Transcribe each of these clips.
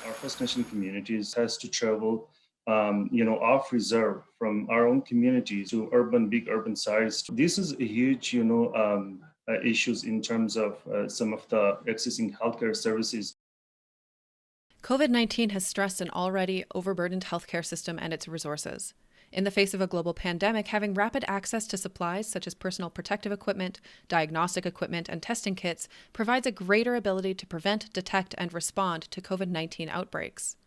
Our First Nation communities has to travel, off reserve from our own communities to big urban sites. This is a huge, issues in terms of some of the accessing healthcare services. COVID-19 has stressed an already overburdened healthcare system and its resources. In the face of a global pandemic, having rapid access to supplies such as personal protective equipment, diagnostic equipment, and testing kits provides a greater ability to prevent, detect, and respond to COVID-19 outbreaks.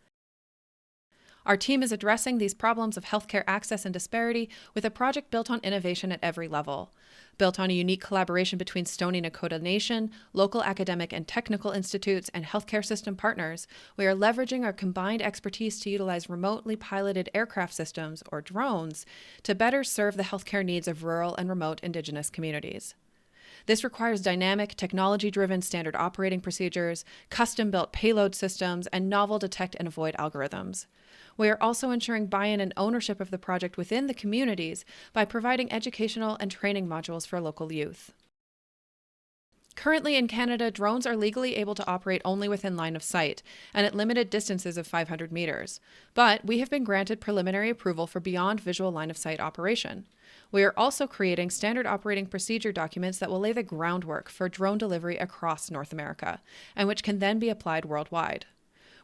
Our team is addressing these problems of healthcare access and disparity with a project built on innovation at every level. Built on a unique collaboration between Stoney Nakoda Nation, local academic and technical institutes, and healthcare system partners, we are leveraging our combined expertise to utilize remotely piloted aircraft systems, or drones, to better serve the healthcare needs of rural and remote Indigenous communities. This requires dynamic, technology-driven standard operating procedures, custom-built payload systems, and novel detect and avoid algorithms. We are also ensuring buy-in and ownership of the project within the communities by providing educational and training modules for local youth. Currently in Canada, drones are legally able to operate only within line of sight and at limited distances of 500 meters, but we have been granted preliminary approval for beyond visual line of sight operation. We are also creating standard operating procedure documents that will lay the groundwork for drone delivery across North America, and which can then be applied worldwide.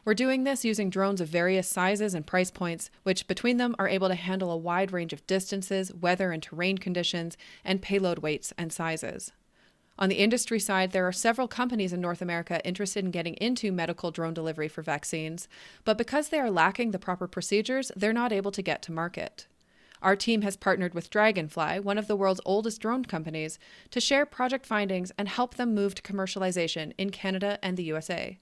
We're doing this using drones of various sizes and price points, which between them are able to handle a wide range of distances, weather and terrain conditions, and payload weights and sizes. On the industry side, there are several companies in North America interested in getting into medical drone delivery for vaccines, but because they are lacking the proper procedures, they're not able to get to market. Our team has partnered with Dragonfly, one of the world's oldest drone companies, to share project findings and help them move to commercialization in Canada and the USA.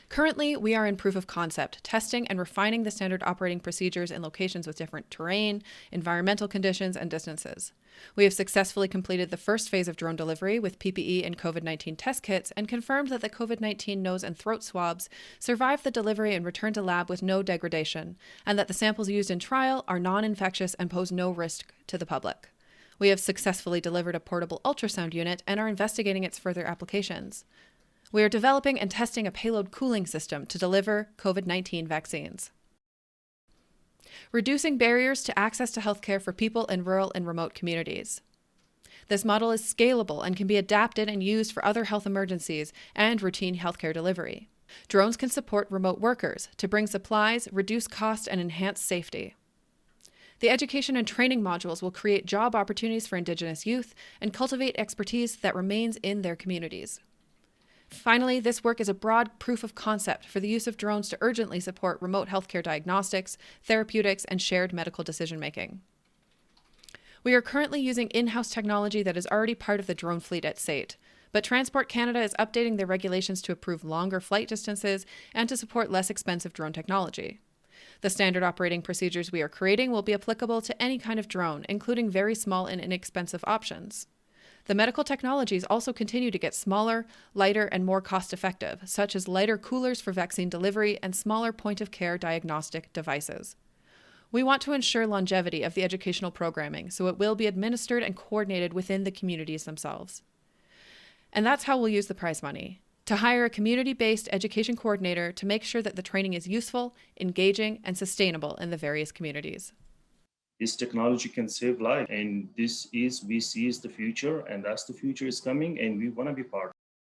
Currently, we are in proof of concept, testing and refining the standard operating procedures in locations with different terrain, environmental conditions, and distances. We have successfully completed the first phase of drone delivery with PPE and COVID-19 test kits and confirmed that the COVID-19 nose and throat swabs survived the delivery and returned to lab with no degradation, and that the samples used in trial are non-infectious and pose no risk to the public. We have successfully delivered a portable ultrasound unit and are investigating its further applications. We are developing and testing a payload cooling system to deliver COVID-19 vaccines. Reducing barriers to access to healthcare for people in rural and remote communities. This model is scalable and can be adapted and used for other health emergencies and routine healthcare delivery. Drones can support remote workers to bring supplies, reduce cost, and enhance safety. The education and training modules will create job opportunities for Indigenous youth and cultivate expertise that remains in their communities. Finally, this work is a broad proof of concept for the use of drones to urgently support remote healthcare diagnostics, therapeutics, and shared medical decision-making. We are currently using in-house technology that is already part of the drone fleet at SAIT, but Transport Canada is updating their regulations to approve longer flight distances and to support less expensive drone technology. The standard operating procedures we are creating will be applicable to any kind of drone, including very small and inexpensive options. The medical technologies also continue to get smaller, lighter, and more cost-effective, such as lighter coolers for vaccine delivery and smaller point-of-care diagnostic devices. We want to ensure longevity of the educational programming, so it will be administered and coordinated within the communities themselves. And that's how we'll use the prize money: to hire a community-based education coordinator to make sure that the training is useful, engaging, and sustainable in the various communities. This technology can save lives, and we see is the future, and that's the future is coming, and we want to be part.